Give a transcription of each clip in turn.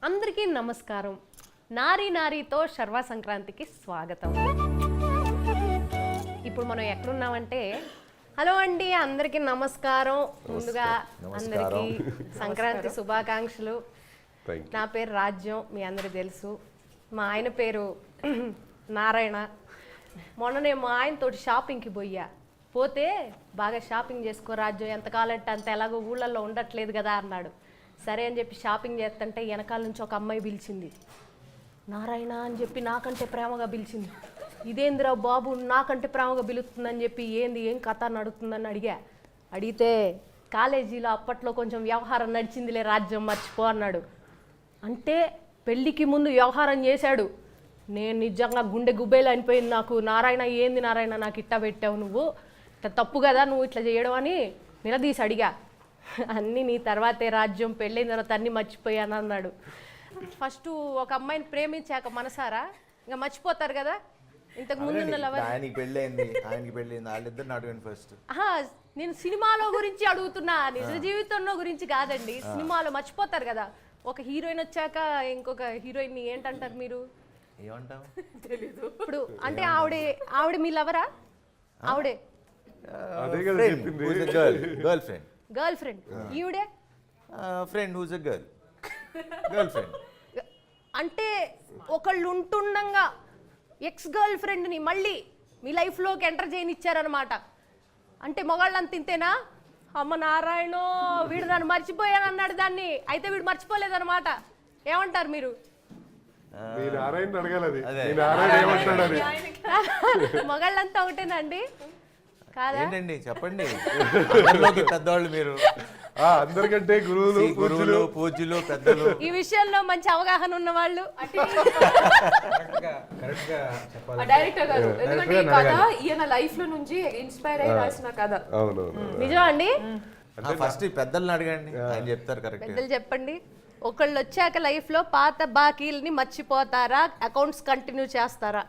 అందరికీ నమస్కారం. నారీ నారీతో శర్వా సంక్రాంతికి స్వాగతం. ఇప్పుడు మనం ఎక్కడున్నామంటే, హలో అండి, అందరికీ నమస్కారం. ముందుగా అందరికీ సంక్రాంతి శుభాకాంక్షలు. నా పేరు రాజ్యం, మీ అందరికీ తెలుసు. మా ఆయన పేరు నారాయణ. మొన్ననే మా ఆయనతోటి షాపింగ్కి పోతే బాగా షాపింగ్ చేసుకో రాజ్యం, ఎంతకాలంటే అంత, ఎలాగో ఊళ్ళల్లో ఉండట్లేదు కదా అన్నాడు. సరే అని చెప్పి షాపింగ్ చేస్తుంటే వెనకాల నుంచి ఒక అమ్మాయి పిలిచింది. నారాయణ అని చెప్పి నాకంటే ప్రేమగా పిలిచింది. ఇదేంద్రా బాబు నాకంటే ప్రేమగా పిలుస్తుందని చెప్పి ఏం కథ నడుస్తుందని అడిగితే కాలేజీలో అప్పట్లో కొంచెం వ్యవహారం నడిచిందిలే రాజ్యం, మర్చిపో అన్నాడు. అంటే పెళ్ళికి ముందు వ్యవహారం చేశాడు. నేను నిజంగా గుండె గుబ్బేలు అనిపోయింది నాకు. నారాయణ ఏంది నారాయణ నాకు ఇట్టా పెట్టావు, నువ్వు ఇట్లా తప్పు కదా నువ్వు ఇట్లా చేయడం అని నిలదీసి అడిగా. అన్నీ నీ తర్వాతే రాజ్యం, పెళ్ళైన తర్వాత అన్నీ మర్చిపోయాను అన్నాడు. ఫస్ట్ ఒక అమ్మాయిని ప్రేమించాక మనసారా ఇంకా మర్చిపోతారు కదా. ఇంతకు ముందున్న లవర్ ఆయనకి పెళ్ళైంది, ఆయనకి పెళ్ళైంది, వాళ్ళిద్దరిని అడగండి ఫస్ట్. నేను సినిమాలో గురించి అడుగుతున్నా, నిజ జీవితంలో గురించి కాదండి. సినిమాలో మర్చిపోతారు కదా. ఒక హీరోయిన్ వచ్చాక ఇంకొక హీరోయిన్ ఏంటంటారు మీరు? ఏమంటావు తెలీదు. ఇప్పుడు అంటే ఆవిడ మీ లవరా? ఆవిడే గర్ల్ ఫ్రెండ్. ఈవిడే friend who's a girl friend. అంటే ఒకళ్ళు ఉంటుండగా ఎక్స్ గర్ల్ ఫ్రెండ్ని మళ్ళీ మీ లైఫ్లోకి ఎంటర్ చేయనిచ్చారనమాట. అంటే మగాళ్ళంత ఇంతేనా? అమ్మ నారాయణో, వీడు నన్ను మర్చిపోయాను అన్నాడు దాన్ని, అయితే వీడు మర్చిపోలేదన్నమాట. ఏమంటారు మీరు? మగాళ్ళంతా ఒకటేనండి కాదా? ఏంటండి చెప్పండి. పెద్దవాళ్ళు మీరు, అందరికంటే గురువులు పూజ్యులు పెద్దలు. ఈ విషయంలో మంచి అవగాహన ఉన్న వాళ్ళు డైరెక్టర్ గారు, ఎందుకంటే ఈ కథ ఈయన లైఫ్ లో నుంచి ఇన్స్పైర్ అయ్యి రాసిన కథ. నిజం అండి. ఫస్ట్ పెద్దల్ని అడగండి, ఆయన చెప్తారు. కరెక్ట్. పెద్దలు చెప్పండి. ఒకళ్ళు వచ్చాక లైఫ్ లో పాత బాకీల్ని మర్చిపోతారా, అకౌంట్స్ కంటిన్యూ చేస్తారా?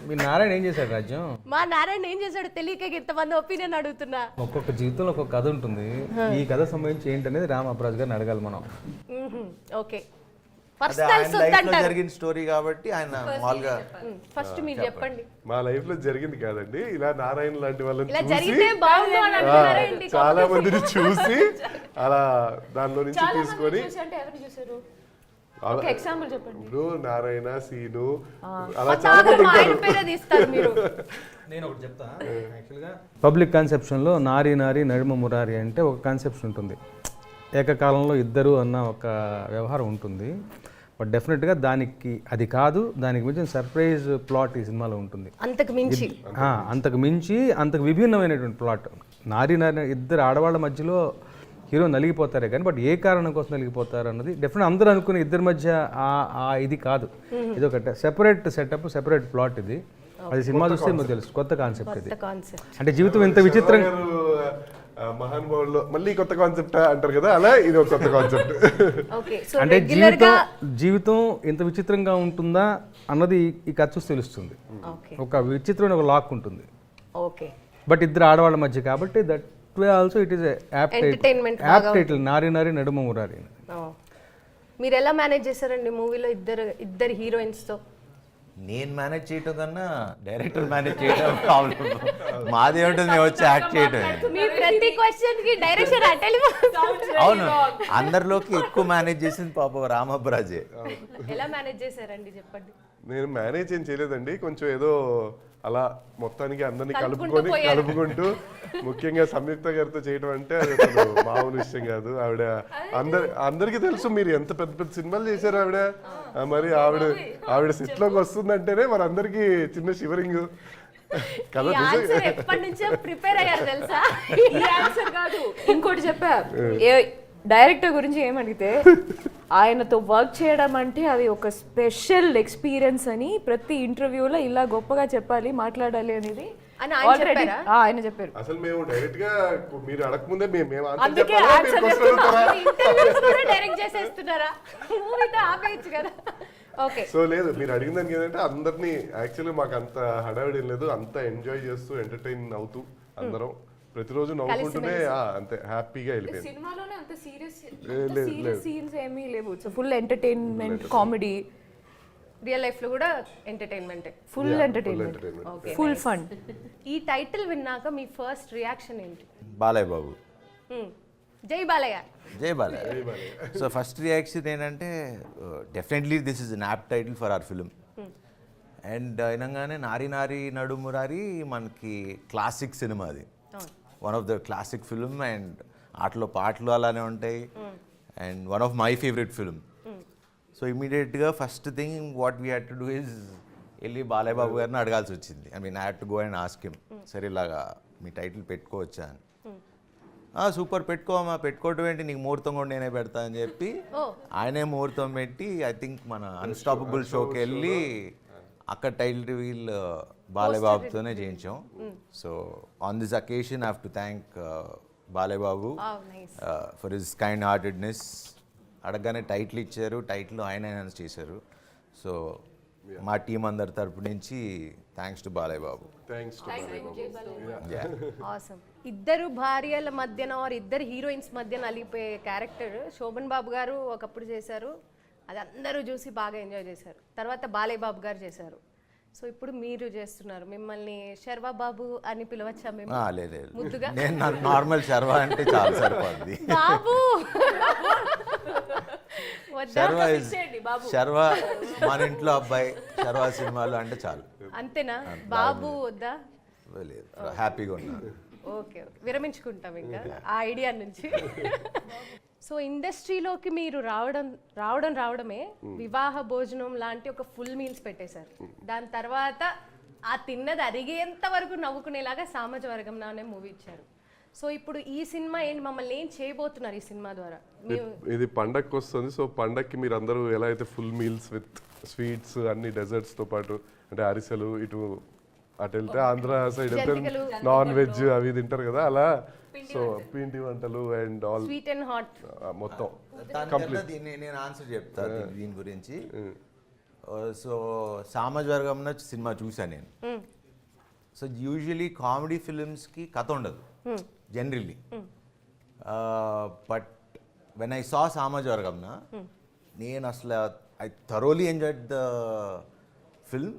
మీ నారాయణ ఏం చేశాడు రాజ్యం? మా నారాయణ ఏం చేశాడు తెలియక ఇంతమంది ఒపీనియన్ అడుగుతున్నా. ఒక్కొక్క జీవితంలో ఒక్కొక్క కథ ఉంటుంది. ఈ కథ సంబంధించి ఏంటనేది రామ్ అప్రాజ్ గారిని అడగాలి మనం. ఓకే, జరిగిన స్టోరీ కాబట్టి ఆయన మామూలుగా ఫస్ట్ మీరు చెప్పండి. మా లైఫ్ లో జరిగింది కాదండి, ఇలా నారాయణ లాంటి వాళ్ళని చాలా మందిని చూసి అలా దానిలో నుంచి తీసుకొని ఎగ్జాంపుల్ చెప్పండి. ఇప్పుడు నారాయణ, సీను, అలా చాలా మంది ఉంటారు. నేను ఒకటి చెప్తా. యాక్చువల్గా పబ్లిక్ కాన్సెప్షన్లో నారీ నారీ నడుమ మురారి అంటే ఒక కాన్సెప్షన్ ఉంటుంది. ఏకకాలంలో ఇద్దరు అన్న ఒక వ్యవహారం ఉంటుంది. బట్ డెఫినెట్గా దానికి అది కాదు, దానికి మించిన సర్ప్రైజ్ ప్లాట్ ఈ సినిమాలో ఉంటుంది. అంతకు మించి అంతకు విభిన్నమైనటువంటి ప్లాట్. నారీ నారీ ఇద్దరు ఆడవాళ్ళ మధ్యలో హీరో నలిగిపోతారే కానీ, బట్ ఏ కారణం కోసం నలిగిపోతారు అన్నది డెఫినెట్ అందరూ అనుకునే ఇద్దరి మధ్య ఇది కాదు. ఇది ఒక సెపరేట్ సెటప్, సెపరేట్ ప్లాట్. ఇది అది సినిమా చూస్తే మీకు తెలుసు, కొత్త కాన్సెప్ట్ ఇది. అంటే జీవితం ఇంత విచిత్రంగా, మహానుభావుల్లో మళ్ళీ కొత్త కాన్సెప్ట్ అంటారు కదా, అలా ఇది ఒక కొత్త కాన్సెప్ట్. అంటే జీవితం ఇంత విచిత్రంగా ఉంటుందా అన్నది ఈ కథ చూసి తెలుస్తుంది. ఒక విచిత్రమైన ఒక లాక్ ఉంటుంది. బట్ ఇద్దరు ఆడవాళ్ళ మధ్య కాబట్టి that way also it is app title, నారీ నారీ నడుమ మురారి. మీరు ఎలా మేనేజ్ చేశారండి మూవీలో ఇద్దరు హీరోయిన్స్ తో? నేను మేనేజ్ చేయటం కన్నా డైరెక్టర్ మేనేజ్ చేయడం ప్రాబ్లం. మాది ఏమిటో మేము వచ్చి యాక్ట్ చేయటం. అవును, అందరిలోకి ఎక్కువ మేనేజ్ చేసింది పాప రామబ్రాజే. ఎలా మేనేజ్ చేశారండి చెప్పండి. నేను మేనేజ్ ఏం చేయలేదండి, కొంచెం ఏదో అలా మొత్తానికి అందరినీ కలుపుకుంటూ ముఖ్యంగా సంయుక్త గారితో చేయడం అంటే అది మామూలు విషయం కాదు. ఆవిడ అందరికీ తెలుసు మీరు ఎంత పెద్ద పెద్ద సినిమాలు చేశారు ఆవిడ. మరి ఆవిడ సెట్ లోకి వస్తుందంటేనే మరి అందరికి చిన్న షివరింగ్ కదా. ఇంకోటి చెప్పా, డైరెక్టర్ గురించి ఏమడిగితే ఆయనతో వర్క్ చేయడం అంటే అది ఒక స్పెషల్ ఎక్స్పీరియన్స్ అని ప్రతి ఇంటర్వ్యూలో ఇలా గొప్పగా చెప్పాలి, మాట్లాడాలి అనేది ఆయన చెప్పారు. అసలు మేము డైరెక్ట్ గా మీరు అడగకముందే సో లేదు, మీరు అడిగిన దానికి ఏంటంటే అందరినీ యాక్చువల్లీ మాకు అంత హడావిడి లేదు, అంత ఎంజాయ్ చేస్తూ ఎంటర్టైన్ అవుతూ అందరం ప్రతిరోజు నవ్వుకుంటూనే అంతే హ్యాపీగా వెళ్ళిపోయింది. సినిమాలోనే అంత సీరియస్ లేదు. సీన్స్ ఏమీ లేవు. Full entertainment, comedy, real life లో కూడా entertainment, full entertainment, full fun. ఈ టైటిల్ విన్నాక మీ ఫస్ట్ రియాక్షన్ ఏంటి? బాలయ్య బాబు, జై బాలయ్య. జై బాలయ్య. సో ఫస్ట్ రియాక్షన్ ఏంటంటే definitely this is an apt title for our film. And అయినంగానే నారి నారి నడుమురారి మనకి క్లాసిక్ సినిమా, అది one of the classic film. And ఆటలో పాటలు అలానే ఉంటాయి. And one of my favourite film. So ఇమీడియట్గా first thing what we had to do is వెళ్ళి బాలయ్య బాబు గారిని అడగాల్సి వచ్చింది. I mean I had to go and ask him, సరే ఇలాగా మీ టైటిల్ పెట్టుకోవచ్చా అని. సూపర్, పెట్టుకోమా, పెట్టుకోవటం ఏంటి, నీకు ముహూర్తం కూడా నేనే పెడతా అని చెప్పి ఆయనే ముహూర్తం పెట్టి ఐ థింక్ మన అన్స్టాపబుల్ షోకి వెళ్ళి అక్కడ టైటిల్ రివీల్ బాలయ్య బాబుతోనే చేయించాం. So on this occasion I have to thank Balayya Babu for his kind heartedness. అడగగానే టైటిల్ ఇచ్చారు, టైటిల్ ఆయన అనౌన్స్ చేశారు. సో మా టీం అందరి తరపు నుంచి thanks to Balayya Babu. Awesome. ఇద్దరు భార్యల మధ్యన ఆర్ ఇద్దరు హీరోయిన్స్ మధ్య నలిగిపోయే క్యారెక్టర్ శోభన్ బాబు గారు ఒకప్పుడు చేశారు, అది అందరూ చూసి బాగా ఎంజాయ్ చేశారు. తర్వాత బాలయ్య బాబు గారు చేశారు. సో ఇప్పుడు మీరు చేస్తున్నారు. మిమ్మల్ని శర్వా బాబు అని పిలవచ్చా? మేము ముద్దుగా నేను నార్మల్ శర్వా అంటే చాలా సరిపోద్ది. బాబు శర్వా మన ఇంట్లో అబ్బాయి, శర్వా సినిమాలు అంటే చాలు. అంతేనా? బాబు వద్దా? లేదు, హ్యాపీగా ఉన్నాను. ఓకే, విరమించుకుంటాం ఇంకా ఆ ఐడియా నుంచి. సో ఇండస్ట్రీలోకి మీరు రావడమే వివాహ భోజనం లాంటి ఒక ఫుల్ మీల్స్ పెట్టేశారు. దాని తర్వాత ఆ తిన్నది అరిగేంత వరకు నవ్వుకునేలాగా సామాజిక వర్గం అనే మూవీ ఇచ్చారు. సో ఇప్పుడు ఈ సినిమా ఏంటి, మమ్మల్ని ఏం చేయబోతున్నారు ఈ సినిమా ద్వారా? ఇది పండగకి వస్తుంది. సో పండగకి మీరు అందరూ ఎలా అయితే ఫుల్ మీల్స్ విత్ స్వీట్స్ అన్ని డెజర్ట్స్తో పాటు, అంటే అరిసెలు, ఇటు అటు వెళ్తే ఆంధ్ర సైడ్ వెళ్తే నాన్ వెజ్ అవి తింటారు కదా, అలా సో పిండి వంటలు and all sweet and hot మొత్తం నేను ఆన్సర్ చెప్తా దీని గురించి. సో సామాజిక వర్గంలో సినిమా చూసాను నేను. సో యూజువలీ కామెడీ ఫిలిమ్స్కి కథ ఉండదు generally, but when I saw సామాజిక వర్గంన నేను అసలు I thoroughly enjoyed the film.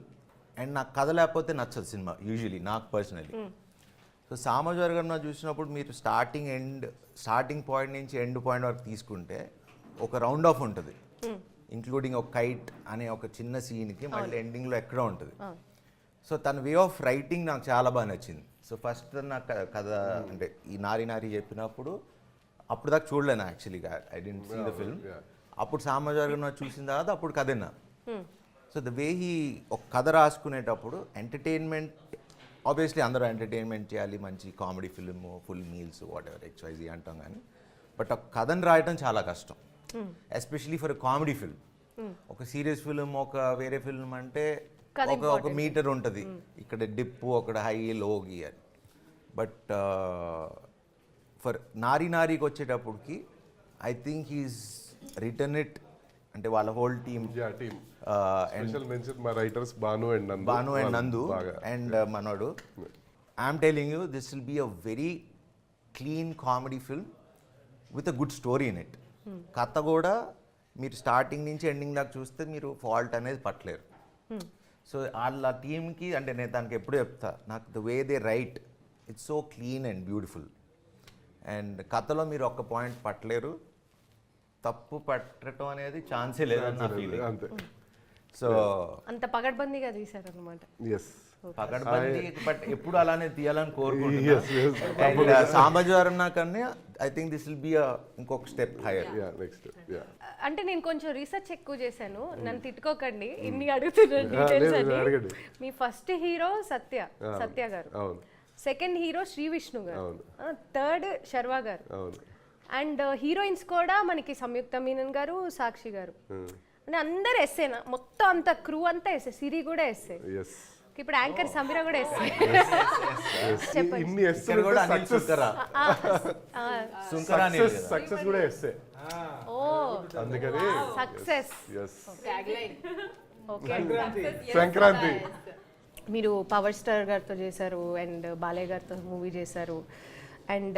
And నాకు కథ లేకపోతే నచ్చదు సినిమా యూజువలీ, నాకు పర్సనలీ. సో సామాజిక వర్గంలో చూసినప్పుడు మీరు స్టార్టింగ్ పాయింట్ నుంచి ఎండ్ పాయింట్ వరకు తీసుకుంటే ఒక రౌండ్ ఆఫ్ ఉంటుంది, ఇంక్లూడింగ్ ఒక కైట్ అనే ఒక చిన్న సీన్కి మళ్ళీ ఎండింగ్లో ఎక్కడో ఉంటుంది. సో తన వే ఆఫ్ రైటింగ్ నాకు చాలా బాగా నచ్చింది. సో ఫస్ట్ నాకు కథ అంటే ఈ నారి నారి చెప్పినప్పుడు అప్పుడు దాకా చూడలేను యాక్చువల్గా, I didn't see the film. అప్పుడు సామాజిక వర్గంలో చూసిన తర్వాత అప్పుడు కథ విన్నా. సో ద వే హీ ఒక కథ రాసుకునేటప్పుడు ఎంటర్టైన్మెంట్, ఆబ్వియస్లీ అందరూ ఎంటర్టైన్మెంట్ చేయాలి, మంచి comedy film, full meals, what ever XYZ అంటాం కానీ, బట్ ఒక కథను రాయటం చాలా కష్టం, ఎస్పెషలీ ఫర్ కామెడీ ఫిల్మ్. ఒక సీరియస్ ఫిల్మ్, ఒక వేరే ఫిల్మ్ అంటే ఒక మీటర్ ఉంటుంది, ఇక్కడ డిప్, అక్కడ హై, లో గీయాలి. బట్ ఫర్ నారీ నారీకి వచ్చేటప్పటికి I think he's return it, అంటే వాళ్ళ whole team, Bhanu and Nandu and మనోడు. I'm telling you this will be a very clean comedy film with a good story in it. కథ కూడా మీరు స్టార్టింగ్ నుంచి ఎండింగ్ దాకా చూస్తే మీరు ఫాల్ట్ అనేది పట్టలేరు. సో వాళ్ళ టీమ్కి, అంటే నేను దానికి ఎప్పుడు చెప్తా, నాకు the way they right it's so clean and beautiful. And కథలో మీరు ఒక్క పాయింట్ పట్టలేరు, తప్పు పట్టడం అనేది ఛాన్సే లేదన్న ఫీలింగ్. అంతే. సో అంత పగడ్బందీగా తీశారు అనమాట. పగడ్బందీ, బట్ ఎప్పుడు అలానే తీయాలని కోరుకుంటున్నాను. సామాజిక వర్గం కన్నా I think this will be ఇంకొక స్టెప్ హైయర్. అంటే నేను కొంచెం రీసెర్చ్ ఎక్కువ చేశాను, నన్ను తిట్టుకోకండి ఇన్ని అడుగుతున్నాను డీటెయిల్స్ అని. మీ ఫస్ట్ హీరో సత్య గారు, సెకండ్ హీరో శ్రీ విష్ణు గారు, థర్డ్ శర్వా గారు, అండ్ హీరోయిన్స్ కూడా మనకి సంయుక్త మీనన్ గారు, సాక్షి గారు, అంటే అందరు ఎస్సేనా మొత్తం, అంత క్రూ అంతా ఎస్సే, సిరి కూడా ఎస్సే, ఇప్పుడు యాంకర్ సమీర కూడా ఎస్సే. చెప్పండి. సక్సెస్ కూడా ఎస్సే. ఓ అందుకని సక్సెస్. ఓకే, సంక్రాంతి మీరు పవర్ స్టార్ గారితో చేశారు అండ్ బాలయ్య గారితో మూవీ చేశారు. అండ్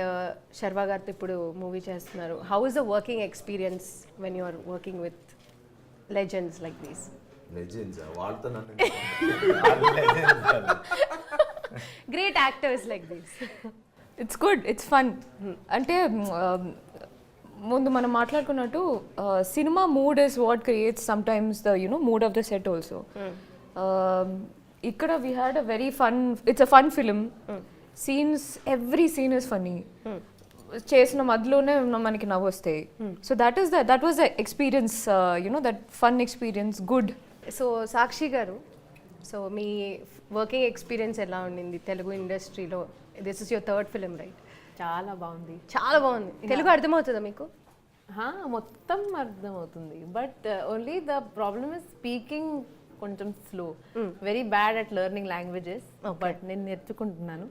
శర్వా గారితో ఇప్పుడు మూవీ చేస్తున్నారు. How is the working experience when you are working with legends like these? Legends వాళ్ళతో నన్ను great actors like these. It's good, it's fun. అంటే ముందు మనం మాట్లాడుకున్నట్టు cinema mood is what creates sometimes the mood of the set also. ఇక్కడ we had a very fun, it's a fun film. Scenes, every scene is funny. చేసిన మధ్యలోనే మనకి నవ్వు వస్తాయి. So that was the experience, that fun experience, good. So Sakshi గారు, so మీ working experience ఎలా ఉండింది తెలుగు ఇండస్ట్రీలో? This is your third film right? చాలా బాగుంది. చాలా బాగుంది. తెలుగు అర్థమవుతుందా మీకు? మొత్తం అర్థమవుతుంది, but only the problem is speaking కొంచెం slow. Very bad at learning languages, but నేను నేర్చుకుంటున్నాను.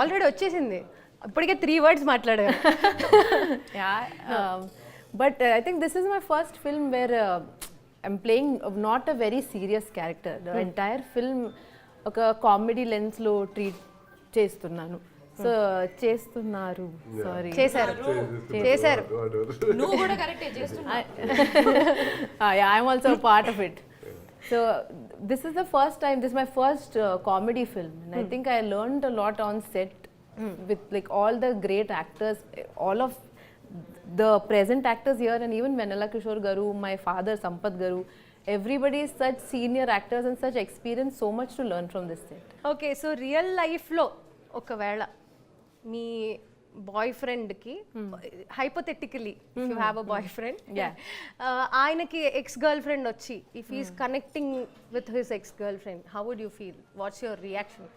ఆల్రెడీ వచ్చేసింది, ఇప్పటికే 3 words మాట్లాడారు. But I think this is my first film where I'm playing not a very serious character. The entire film ఒక comedy లెన్స్లో treat చేస్తున్నాను. So చేస్తున్నారు, sorry, చేశారు. నువ్వు కూడా కరెక్టే చేస్తున్నావు. I'm also part of it. So this is the first time, this is my first comedy film, and I think I learned a lot on set with like all the great actors, all of the present actors here, and even Venala Kishore Garu, my father Sampath Garu, everybody is such senior actors and such experience, so much to learn from this set. Okay, so real లైఫ్లో ఒకవేళ మీ బాయ్ ఫ్రెండ్కి, hypothetically if you have a boyfriend, ఆయనకి ex girlfriend వచ్చి if is connecting with his ex girlfriend, how would you feel? What's your reaction?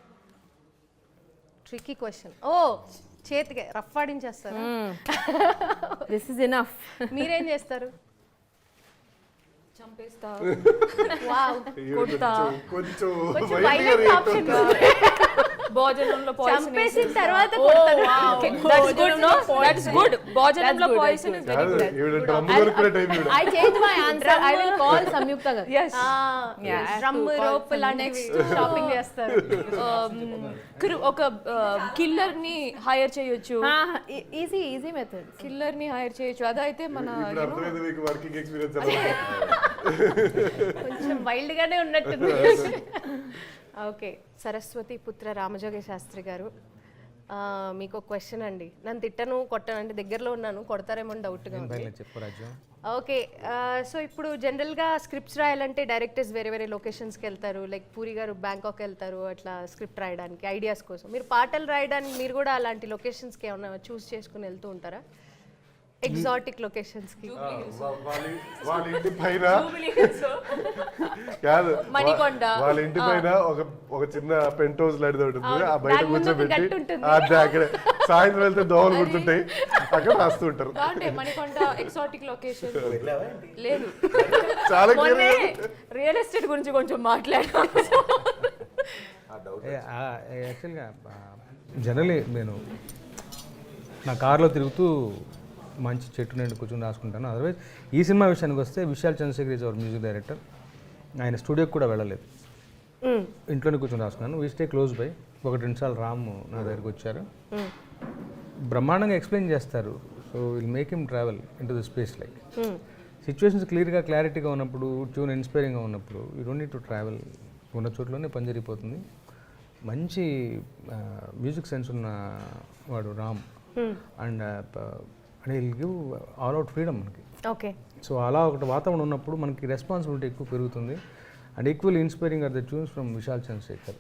Tricky question. ఓ, చేతికి rough ఆడించేస్తారు. This is enough. మీరేం చేస్తారు? చంపేస్తా, wow, కొంచెం కొంచెం violent option. భోజనంలో చంపేసిన తర్వాత భోజనంలో పాయిజన్ ఇస్ వెరీ గుడ్. ఈవిడ డ్రమ్ కొనుక్కునే టైం ఈవిడ. I changed my answer. I will call Samyukta Garu. Yes. Drum rope లాంటివి షాపింగ్ చేస్తారు. ఒక కిల్లర్ ని హైర్ చేయొచ్చు, Easy method. కిల్లర్ ని హైర్ చేయొచ్చు. అదైతే మన ఇప్పుడు అర్థమైంది మీకు వర్కింగ్ ఎక్స్పీరియన్స్. కొంచెం వైల్డ్ గానే ఉన్నట్టుంది. ఓకే, సరస్వతి పుత్ర రామజోగ శాస్త్రి గారు, మీకు ఒక క్వశ్చన్ అండి. నన్ను తిట్టను కొట్టను అంటే దగ్గరలో ఉన్నాను, కొడతారేమో డౌట్గా ఉంది. చెప్పు రాజ్యం. ఓకే, సో ఇప్పుడు జనరల్గా స్క్రిప్ట్స్ రాయాలంటే డైరెక్టర్స్ వేరే వేరే లొకేషన్స్కి వెళ్తారు. లైక్ పూరి గారు బ్యాంకాక్ వెళ్తారు అట్లా స్క్రిప్ట్ రాయడానికి, ఐడియాస్ కోసం. మీరు పాటలు రాయడానికి మీరు కూడా అలాంటి లొకేషన్స్కి ఏమైనా చూస్ చేసుకుని వెళ్తూ ఉంటారా? ఎగ్జాటిక్ లొకేషన్స్కి? వాళ్ళ ఇంటి పైన కాదు, మణికొండ, వాళ్ళ ఇంటి పైన ఒక చిన్న పెంట్ హౌస్ లాంటిది ఉంటుంది. ఆ బయట దాని ముందు ఒక కూర్చోబెట్టి గట్టు ఉంటుంది. అక్కడే సాయంత్రం వెళ్తే దోమలు కుడుతుంటాయి, అక్కడ రాస్తూ ఉంటారు. అంటే మణికొండ ఎక్సాటిక్ లొకేషన్ లేదు. చాలా మొన్నే రియల్ ఎస్టేట్ గురించి కొంచెం మాట్లాడాం. యాక్చువల్గా జనరలీ నేను నా కార్లో తిరుగుతూ మంచి చెట్టు నేను కూర్చొని రాసుకుంటాను. అదర్వైజ్ ఈ సినిమా విషయానికి వస్తే Vishal Chandrashekhar is our music director. ఆయన స్టూడియోకి కూడా వెళ్ళలేదు, ఇంట్లోనే కూర్చొని రాసుకున్నాను. We stay close by. 1-2 సార్లు రామ్ నా దగ్గరికి వచ్చారు, బ్రహ్మాండంగా ఎక్స్ప్లెయిన్ చేస్తారు. So will make him travel into the space. Like situations క్లారిటీగా ఉన్నప్పుడు, ట్యూన్ ఇన్స్పైరింగ్గా ఉన్నప్పుడు you don't need to travel. ఉన్న చోట్లోనే పని జరిగిపోతుంది. మంచి మ్యూజిక్ సెన్స్ ఉన్న వాడు Ram. And will give all out freedom మనకి. ఓకే, సో అలా ఒకటి వాతావరణం ఉన్నప్పుడు మనకి రెస్పాన్సిబిలిటీ ఎక్కువ పెరుగుతుంది. And equal inspiring are the tunes from Vishal Chandrashekhar.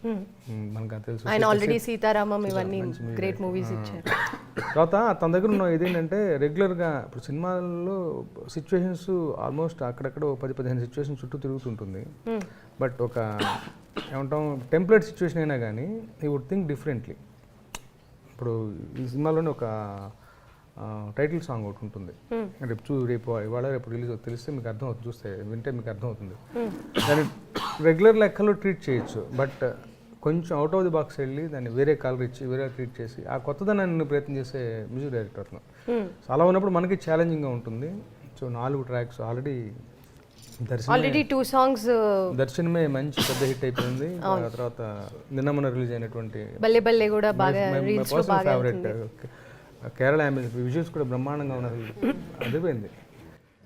మనకు తెలుసు ఆయన ఆల్రెడీ సీతారామం ఇవన్నీ గ్రేట్ మూవీస్ ఇచ్చారు. తర్వాత తన దగ్గర ఉన్న ఇదేంటంటే రెగ్యులర్గా ఇప్పుడు సినిమాల్లో సిచ్యువేషన్స్ ఆల్మోస్ట్ అక్కడక్కడ 10-15 సిచ్యువేషన్ చుట్టూ తిరుగుతుంటుంది. బట్ ఒక ఏమంటాం టెంప్లెట్ సిచ్యువేషన్ అయినా కానీ ఈ వుడ్ థింక్ డిఫరెంట్లీ. ఇప్పుడు ఈ సినిమాలోనే ఒక టైటిల్ సాంగ్ ఒకటి ఉంటుంది. రేపు ఇవాళ రేపు రిలీజ్ తెలిస్తే మీకు అర్థం అవుతుంది, చూస్తే వింటే మీకు అర్థం అవుతుంది. దాన్ని రెగ్యులర్ లెక్కలో ట్రీట్ చేయొచ్చు, బట్ కొంచెం అవుట్ ఆఫ్ ది బాక్స్ వెళ్ళి దాన్ని వేరే కలర్ ఇచ్చి వేరే ట్రీట్ చేసి ఆ కొత్తదనాన్ని ప్రయత్నం చేసే మ్యూజిక్ డైరెక్టర్ అతను. సో అలా ఉన్నప్పుడు మనకి ఛాలెంజింగ్గా ఉంటుంది. So 4 tracks already already 2 songs దర్శనమే మంచి పెద్ద హిట్ అయిపోయింది. ఆ తర్వాత నిన్న మొన్న రిలీజ్ అయినటువంటి బల్లే బల్లే కూడా బాగా రీల్స్ లో బాగా ఫేవరెట్ కేరళ విజువల్స్ కూడా బ్రహ్మాండంగా ఉన్నారు. అదిపోయింది.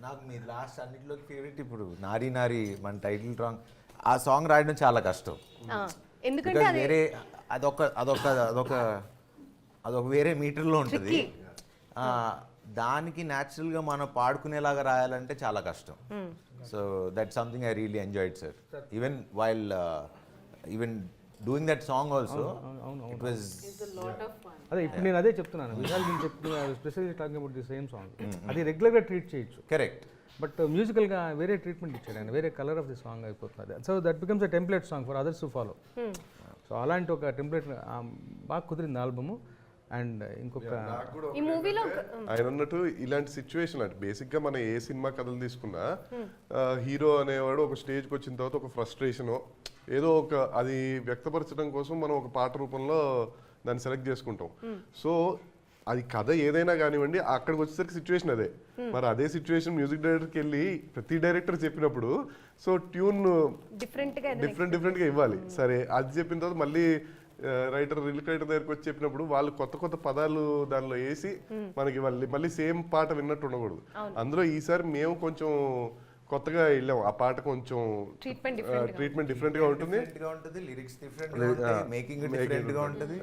నాకు మీ లాస్ట్ అన్నిటిలోకి ఫేవరెట్ ఇప్పుడు నారీ నారీ మన టైటిల్ సాంగ్. ఆ సాంగ్ రాయడం చాలా కష్టం. ఎందుకంటే Because వేరే అదొక వేరే మీటర్లో ఉంటుంది. దానికి న్యాచురల్గా మనం పాడుకునేలాగా రాయాలంటే చాలా కష్టం. So that something I really enjoyed sir. Even doing that song also it was. అదే ఇప్పుడు నేను అదే చెప్తున్నాను. విశాల్ నేను చెప్తున్నా specially talking about the same song. అది రెగ్యులర్గా ట్రీట్ చేయొచ్చు, కరెక్ట్. బట్ మ్యూజికల్గా వేరే ట్రీట్మెంట్ ఇచ్చాడు ఆయన, వేరే కలర్ ఆఫ్ ది సాంగ్ అయిపోతుంది. So that becomes a template song for others to follow. So అలాంటి ఒక టెంప్లెట్ బాగా కుదిరింది ఆల్బము. అండ్ ఇంకొక ఈ మూవీలో ఆయన అన్నట్టు ఇలాంటి సిచ్యువేషన్ అంటే బేసిక్గా మనం ఏ సినిమా కథలు తీసుకున్నా హీరో అనేవాడు ఒక స్టేజ్కి వచ్చిన తర్వాత ఒక ఫ్రస్ట్రేషన్ ఏదో ఒక అది వ్యక్తపరచడం కోసం మనం ఒక పాట రూపంలో దాన్ని సెలెక్ట్ చేసుకుంటాం. సో అది కథ ఏదైనా కానివ్వండి, అక్కడికి వచ్చేసరికి సిచ్యువేషన్ అదే. మరి అదే సిచ్యువేషన్ మ్యూజిక్ డైరెక్టర్కి వెళ్ళి ప్రతి డైరెక్టర్ చెప్పినప్పుడు సో ట్యూన్ డిఫరెంట్గా ఇవ్వాలి. సరే అది చెప్పిన తర్వాత మళ్ళీ లిరిక్ రైటర్ దగ్గరికి వచ్చి చెప్పినప్పుడు వాళ్ళు కొత్త కొత్త పదాలు దానిలో వేసి మనకి మళ్ళీ సేమ్ పాట విన్నట్టు ఉండకూడదు. అందులో ఈసారి మేము కొంచెం కొత్తగా వెళ్ళాం. ఆ పాట కొంచెం ట్రీట్మెంట్ డిఫరెంట్ గా ఉంటుంది, లిరిక్స్ డిఫరెంట్ గా ఉంటాయి, మేకింగ్ డిఫరెంట్ గా ఉంటుంది.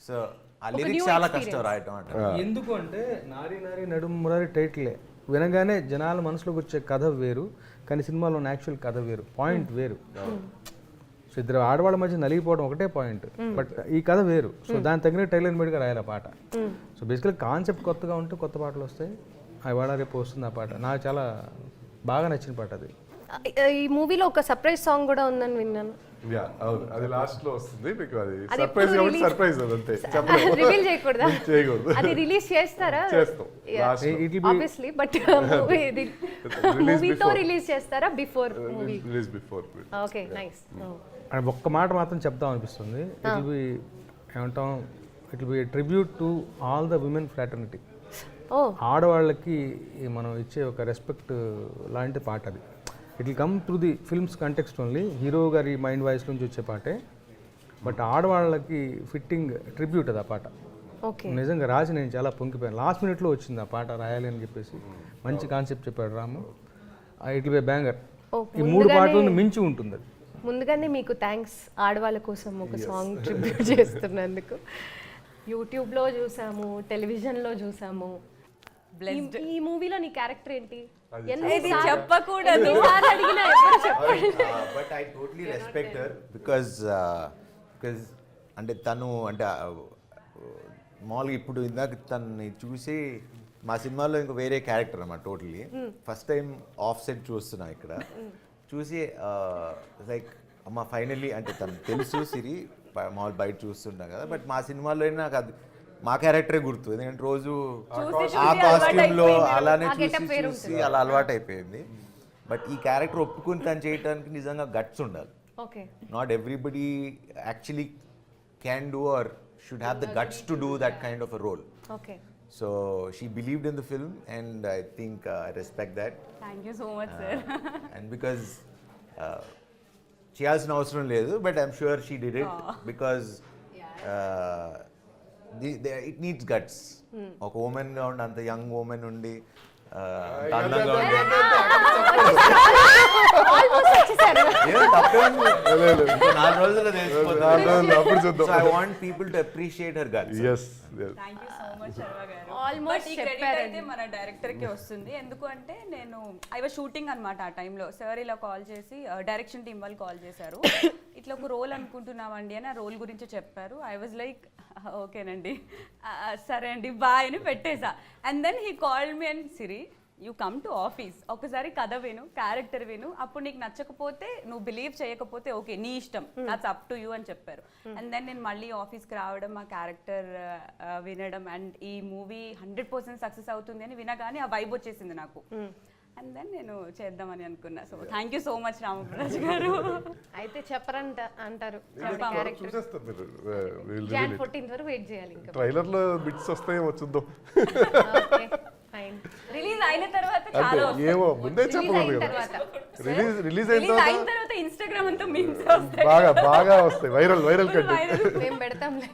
సో ఆ లిరిక్స్ చాలా కష్టం రాయటం అంటే. ఎందుకు అంటే నారీ నారీ నడుము మురారి టైటిలే వినగానే జనాల మనసులోకి వచ్చే కథ వేరు, కానీ సినిమాలో ఉన్న యాక్చువల్ కథ వేరు, పాయింట్ వేరు. సో ఇద్దరు ఆడవాళ్ళ మధ్య నలిగిపోవడం ఒకటే పాయింట్, బట్ ఈ కథ వేరు. సో దాని తగిన టైలర్ మేడ్గా రాయాలి ఆ పాట. సో బేసికలీ కాన్సెప్ట్ కొత్తగా ఉంటే కొత్త పాటలు వస్తాయి. ఇవాళ రేపు వస్తుంది ఆ పాట. నాకు చాలా బాగా నచ్చిన పాట అది. ఈ మూవీలో ఒక సర్ప్రైజ్ సాంగ్ కూడా ఉందని విన్నాను. అది లాస్ట్ లో వస్తుంది. మీకు అది సర్ప్రైజ్ కాబట్టి సర్ప్రైజ్ అదంతే, రివీల్ చేయకూడదా? చేయకూడదు. అది రిలీజ్ చేస్తారా? చేస్తాం ఆబ్వియస్లీ, బట్ మూవీతో రిలీజ్ చేస్తారా before movie? Release before. Okay, nice. And ఒక్క మాట మాత్రం చెప్దాం అనిపిస్తుంది. ఇట్ విల్ బి ఏమంటాం, it will B tribute to all the women fraternity. ఆడవాళ్ళకి మనం ఇచ్చే ఒక రెస్పెక్ట్ లాంటి పాట అది. It will come through the films context only. Hero గారి మైండ్ వాయిస్ నుంచి వచ్చే పాటే, బట్ ఆడవాళ్ళకి ఫిట్టింగ్ ట్రిబ్యూట్ అది ఆ పాట. నిజంగా రాసి నేను చాలా పొంగిపోయాను. లాస్ట్ మినిట్లో వచ్చింది ఆ పాట రాయాలి అని చెప్పేసి. మంచి కాన్సెప్ట్ చెప్పాడు Ramu. It will be banger. ఈ 3 పాటలను మించి ఉంటుంది అది. ముందుగానే మీకు థ్యాంక్స్ ఆడవాళ్ళ కోసం ఒక సాంగ్ ట్రిబ్యూట్ చేస్తున్నందుకు. యూట్యూబ్లో చూసాము, టెలివిజన్లో చూసాము. ఈ మూవీలో నీ క్యారెక్టర్ ఏంటి? చెప్పకూడదు. But I totally respect her because అంటే తను అంటే మామూలుగా ఇప్పుడు ఇందాక తనని చూసి మా సినిమాలో ఇంకో వేరే క్యారెక్టర్ అన్నమాట totally. First time of set చూస్తున్నా ఇక్కడ చూసి లైక్ అమ్మ ఫైనల్లీ అంటే తను తెలుసు సిరి మామూలు బయట చూస్తుంటా కదా, బట్ మా సినిమాలో నాకు అది మా క్యారెక్టరే గుర్తు. ఎందుకంటే రోజు ఆ కాస్ట్యూమ్లో అలానే చూసి అలా అలవాటు అయిపోయింది. బట్ ఈ క్యారెక్టర్ ఒప్పుకుని తను చేయడానికి నిజంగా గట్స్ ఉండాలి. Not everybody actually can do or should have the guts to do that kind of a role. So she believed in the film and I think I respect that. Thank you so much, sir. And because చేయాల్సిన అవసరం లేదు, but I'm sure she did it because it needs guts. ఒక woman గా ఉండి అంత young woman ఉండి అందంగా ఉండి నాలుగు రోజుల్లో తెలిసిపోతుంది. So I want people to appreciate her guts. Yes. Thank you so much, Sharva garu. Almost credit అయితే మన డైరెక్టర్ కి వస్తుంది. ఎందుకు అంటే నేను ఐ వాజ్ షూటింగ్ అనమాట ఆ టైంలో. సార్ ఇలా కాల్ చేసి డైరెక్షన్ టీం వాళ్ళు కాల్ చేశారు, ఇట్లా ఒక రోల్ అనుకుంటున్నామండి అని. ఆ రోల్ గురించి చెప్పారు. ఐ వాజ్ లైక్ ఓకేనండి, సరే అండి బాయ్ అని పెట్టేసా. And then he called me and Siri you come to office, ఒకసారి కథ విను, క్యారెక్టర్ విను, అప్పుడు నీకు నచ్చకపోతే నువ్వు బిలీవ్ చేయకపోతే ఓకే నీ ఇష్టం, దట్స్ అప్ టు యూ అని చెప్పారు. అండ్ దెన్ నేను మళ్ళీ ఆఫీస్కి రావడం, ఆ క్యారెక్టర్ వినడం, అండ్ ఈ మూవీ 100% సక్సెస్ అవుతుంది అని వినగానే ఆ వైబ్ వచ్చేసింది నాకు. అండ్ దెన్ నేను చేద్దామని అనుకున్నా. So thank you so much Ramprasad గారు. అయితే చెప్పరంట అంటారు. January 14th వరకు వెయిట్ చేయాలి. ఇంకా ట్రైలర్ లో బిట్స్ వస్తాయేమో చూద్దాం. ఫైన్. రిలీజ్ అయిన తర్వాత చాలా ఏమో ముందే చెప్పకూడదు కదా. తర్వాత రిలీజ్ అయిన రిలీజ్ అయిన తర్వాత తర్వాత ఇన్స్టాగ్రామ్ అంతా మీమ్స్ వస్తాయి. బాగా వస్తాయి, వైరల్ కంటెంట్. మేము పెడతాంలే.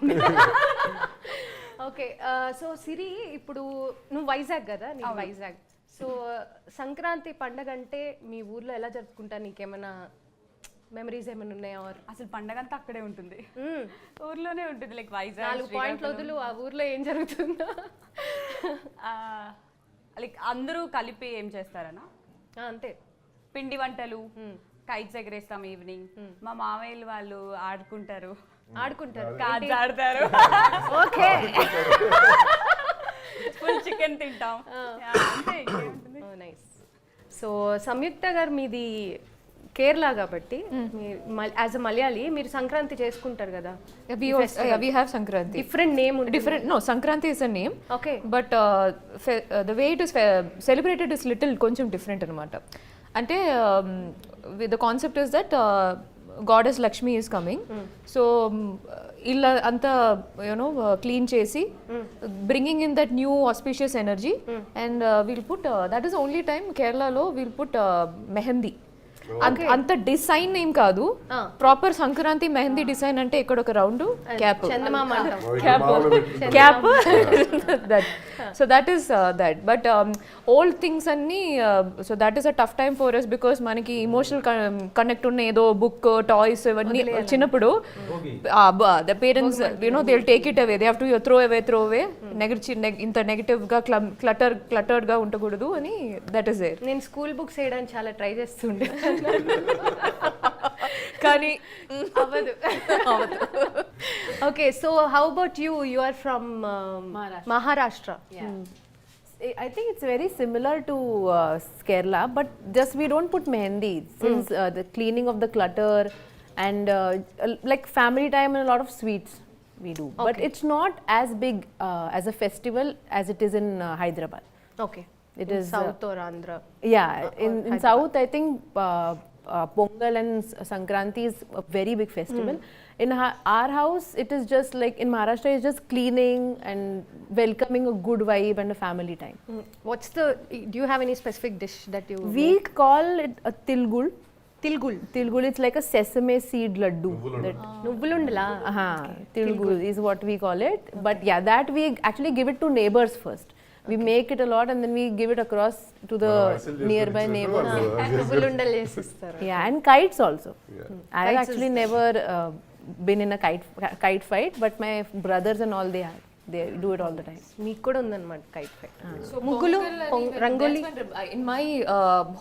ఓకే, సో సిరి, ఇప్పుడు నువ్వు వైజాగ్ కదా, నీకు వైజాగ్. సో సంక్రాంతి పండగ అంటే మీ ఊర్లో ఎలా జరుపుకుంటా? నీకేమైనా మెమరీస్ ఏమైనా ఉన్నాయా? అసలు పండగ అంతా అక్కడే ఉంటుంది, ఊర్లోనే ఉంటుంది. లైక్ వైజాగ్ 4 పాయింట్లు వదులు, ఆ ఊర్లో ఏం జరుగుతుందో. లైక్ అందరూ కలిపి ఏం చేస్తారనా, అంతే. పిండి వంటలు, కైట్స్ ఎగరేస్తాం ఈవినింగ్. మా మామయ్యలు వాళ్ళు ఆడుకుంటారు, కార్డ్స్ ఆడతారు. ఓకే, ఫుల్ చికెన్ తింటాం. అంతే, ఇంకేముంటుంది. నైస్. సో సంయుక్త గారు, మీది కేరళ కాబట్టి యాజ్ అ మలయాళీ మీరు సంక్రాంతి చేసుకుంటారు కదా. we have Sankranti. Different name Different, no, Sankranti is a name. Okay. But the way it is celebrated is little కొంచెం different అనమాట. అంటే the concept is that goddess Lakshmi is coming. So illa anta clean chesi, bringing in that new auspicious energy, and we'll put that is the only time Kerala lo we'll put mehendi. అంత design ఏం కాదు, proper Sankranti mehendi design అంటే ఇక్కడ ఒక round cap, cap. So that is that. But old things అన్ని, so that is a tough time for us because మనకి emotional connect ఉన్న ఏదో బుక్, టాయ్స్ ఇవన్నీ చిన్నప్పుడు the parents they will take it away, they have to throw away. ఇంత negative గా cluttered గా ఉండకూడదు అని, దట్ ఈస్ దేర్. నేను స్కూల్ బుక్స్ వేయడానికి చాలా ట్రై చేస్తుండే, కానీ అవ్వదు. Okay, so how about you? You are from Maharashtra. I think it's very similar to Kerala, but just we don't put mehendi since the cleaning of the clutter and like family time and a lot of sweets we do. But it's not as big as a festival as it is in Hyderabad. Okay. It is South or Andhra? Yeah, in South I think Pongal and Sankranti is a very big festival. In our house it is just like in Maharashtra it's just cleaning and welcoming a good vibe and a family time. Do you have any specific dish that you We call it a tilgul. Tilgul, it's like a sesame seed laddu. Nubbulundala. Tilgul is what we call it. But yeah, that we actually give it to neighbors first. We make it a lot and then we give it across to the nearby neighbors. Nubbulundal chesistaru. Yeah, and kites also. I have actually never been in a kite fight, but my brothers and all they do it all the time. మీకు కూడా ఉందన్నమాట kite fight. ముగ్గులు, rangoli. In my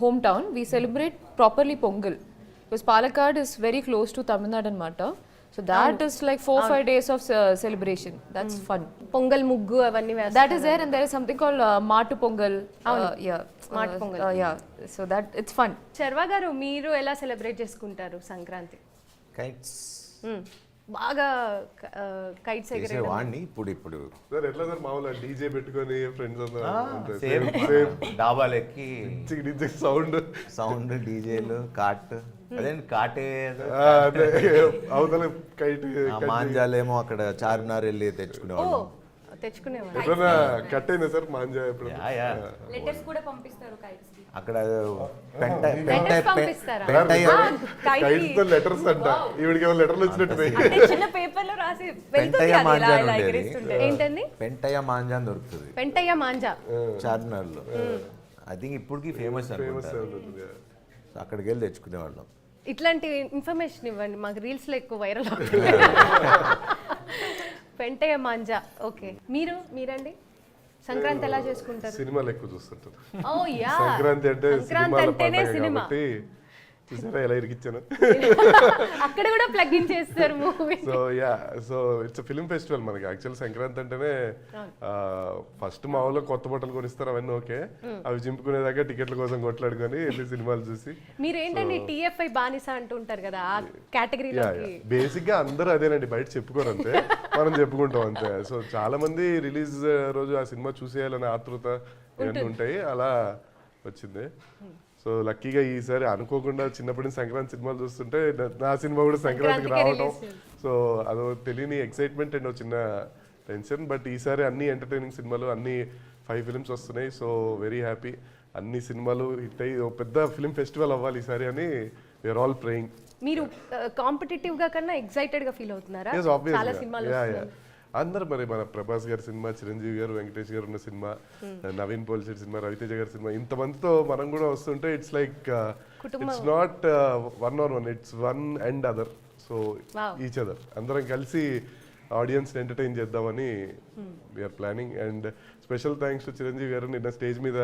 hometown we celebrate properly Pongal because Palakkad is very close to Tamil Nadu anamata. So that is like 4-5 days of celebration. That's fun. Pongal ముగ్గు అవన్నీ వేస్తారు. That is there, and there is something called Matu Pongal. Yeah, Matu Pongal. Yeah, so that it's fun. Sharwa గారు, మీరు ఎలా celebrate చేసుకుంటారు Sankranti? Kites బాగా kites ఎగరేయడం. వాడిని ఇప్పుడు సార్ ఎట్లా సార్ మామూలుగా డీజే పెట్టుకొని ఫ్రెండ్స్ అందరూ సేమ్ డాబాలు ఎక్కి సౌండ్ డీజేలు కాట్, అదే కాటే అవతల కైట్ మాంజాలేమో అక్కడ చార్మినార్ వెళ్ళి తెచ్చుకునేవాళ్ళు. తెచ్చుకునేవాళ్ళు. ఎప్పుడైనా కట్ అయిందా సార్ మాంజా? ఎప్పుడు లెటర్స్ కూడా పంపిస్తారు కైట్స్ కి. అక్కడ పంపిస్తారా? కైట్స్ తో లెటర్స్ అంట. ఈవిడికి ఏమో లెటర్లు వచ్చినట్టు అంటే చిన్న పేపర్ లో రాసి పెంటయ్య మాంజా అని ఉండేది. ఏంటండి? పెంటయ్య మాంజా అని దొరుకుతుంది పెంటయ్య మాంజా చార్మినార్ లో. ఐ థింక్ ఇప్పటికి ఫేమస్ అక్కడికి వెళ్ళి తెచ్చుకునేవాళ్ళం. ఇట్లాంటి ఇన్ఫర్మేషన్ ఇవ్వండి మాకు, రీల్స్ లో ఎక్కువ వైరల్ అవుతుంది. పెంటయ్య మాంజా. ఓకే, మీరండి సంక్రాంతి ఎలా చేసుకుంటారు? సినిమాలు ఎక్కువ చూస్తుంటారు. ఓ యా, సంక్రాంతి అంటే సంక్రాంతి అంటేనే సినిమా. చూసారా ఎలా ఇరికిచ్చాను? అక్కడ కూడా ప్లగ్ ఇన్ చేస్తారు movie. So it's film festival మనకి. యాక్చువల్ సంక్రాంతి అంటేనే ఫస్ట్ మా ఊళ్ళో కొత్త బట్టలు కొనిస్తారు, అవన్నీ ఓకే. అవి చింపుకునేదాకా టికెట్ల కోసం కొట్లాడుకొని వెళ్ళి సినిమాలు చూసి. మీరు ఏంటండి TFI బానిస అంటుంటారు కదా, ఆ కేటగిరీలోకి? బేసిక్ గా అందరూ అదేనండి, బయట చెప్పుకోరు అంతే, మనం చెప్పుకుంటాం అంతే. సో చాలా మంది రిలీజ్ రోజు ఆ సినిమా చూసేయాలనే ఆతృత ఇవన్నీ ఉంటాయి, అలా వచ్చింది. సో లక్కీగా ఈసారి అనుకోకుండా చిన్నప్పటి నుంచి సంక్రాంతి సినిమాలు చూస్తుంటే నా సినిమా కూడా సంక్రాంతికి రావటం, సో అదో తెలియని ఎక్సైట్మెంట్ అండ్ చిన్న టెన్షన్. బట్ ఈసారి అన్ని ఎంటర్టైనింగ్ సినిమాలు, అన్ని 5 ఫిల్మ్స్ వస్తున్నాయి. So very happy. అన్ని సినిమాలు హిట్ అయ్యి ఒక పెద్ద ఫిల్మ్ ఫెస్టివల్ అవ్వాలి ఈసారి అని వీఆర్ ఆల్ ప్రేయింగ్. మీరు కాంపిటేటివ్ గా కన్నా ఎక్సైటెడ్ గా ఫీల్ అవుతున్నారా? చాలా సినిమాలు వస్తున్నాయి. అందరు మరి మన ప్రభాస్ గారి సినిమా, చిరంజీవి గారు, వెంకటేష్ గారు ఉన్న సినిమా, నవీన్ పోలిశెట్టి సినిమా, రవితేజ గారి సినిమా, ఇంతమందితో మనం కూడా వస్తుంటే it's like it's not one or one, it's one and other. So each other అందరం కలిసి ఆడియన్స్ ఎంటర్టైన్ చేద్దామని we're planning. And special thanks to Chiranjeevi garu, నిన్న స్టేజ్ మీద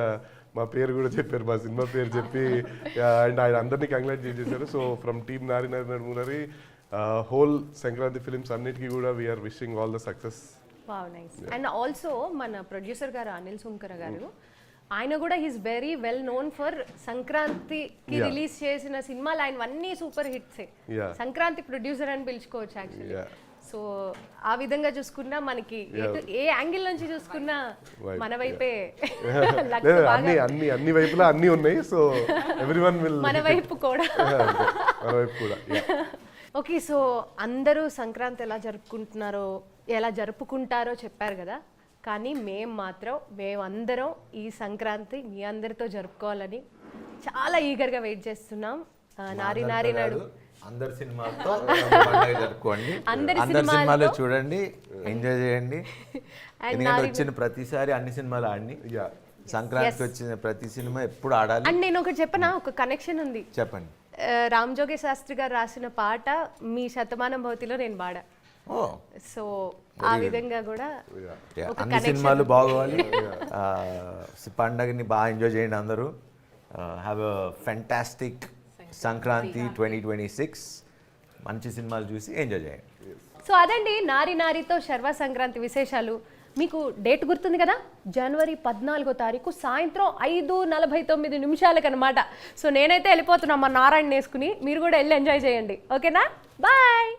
మా పేరు కూడా చెప్పారు, మా సినిమా పేరు చెప్పి అండ్ ఆయన అందరినీ కంగ్రాట్ చేసేసారు. So from team Nari Nari నడుమునరి whole Sankranti films అన్నిటికీ కూడా we're wishing all the success. Wow, nice. And also మన ప్రొడ్యూసర్ గారు అనిల్ సుంకర గారు, ఆయన కూడా he's very well known for సంక్రాంతికి రిలీజ్ చేసిన సినిమాలు ఆయనవన్నీ సూపర్ హిట్స్. సంక్రాంతి ప్రొడ్యూసర్ అని పిలుచుకోవచ్చు యాక్చువల్లీ. సో ఆ విధంగా చూసుకున్నా మనకి ఏ యాంగిల్ నుంచి చూసుకున్నా మన వైపే అన్ని వైపులా అన్ని ఉన్నాయి. సో ఎవ్రీవన్ విల్ మన వైపు కూడా. మన వైపు కూడా. ఓకే, సో అందరూ సంక్రాంతి ఎలా జరుపుకుంటారో చెప్పారు కదా, కానీ మేమందరం ఈ సంక్రాంతి మీ అందరితో జరుపుకోవాలని చాలా ఈగర్గా వెయిట్ చేస్తున్నాం. నారి నారి నాడు అందరి సినిమాలతో పండుగ జరుపుకోండి, అందరి సినిమాలు చూడండి, ఎంజాయ్ చేయండి. ఎందుకంటే వచ్చిన ప్రతిసారి అన్ని సినిమాలు ఆడి, సంక్రాంతికి వచ్చిన ప్రతి సినిమా ఎప్పుడు ఆడాలి. అండ్ నేను ఒకటి చెప్పనా, ఒక కనెక్షన్ ఉంది. చెప్పండి. రామ్ జోగి శాస్త్రి గారు రాసిన పాట మీ శతమానం భవతిలో నేను పాడా. సో ఆ విధంగా కూడా అన్ని సినిమాలు బాగోవాలి, పండగని బాగా ఎంజాయ్ చేయండి అందరూ. Have a fantastic Sankranti 2026. మంచి సినిమాలు చూసి ఎంజాయ్ చేయండి. సో అదండి నారి నారితో శర్వ సంక్రాంతి విశేషాలు. మీకు డేట్ గుర్తుంది కదా, జనవరి 14వ తారీఖు సాయంత్రం 5:49 అనమాట. సో నేనైతే వెళ్ళిపోతున్నా మా నారాయణ వేసుకుని, మీరు కూడా వెళ్ళి ఎంజాయ్ చేయండి. ఓకేనా, బాయ్.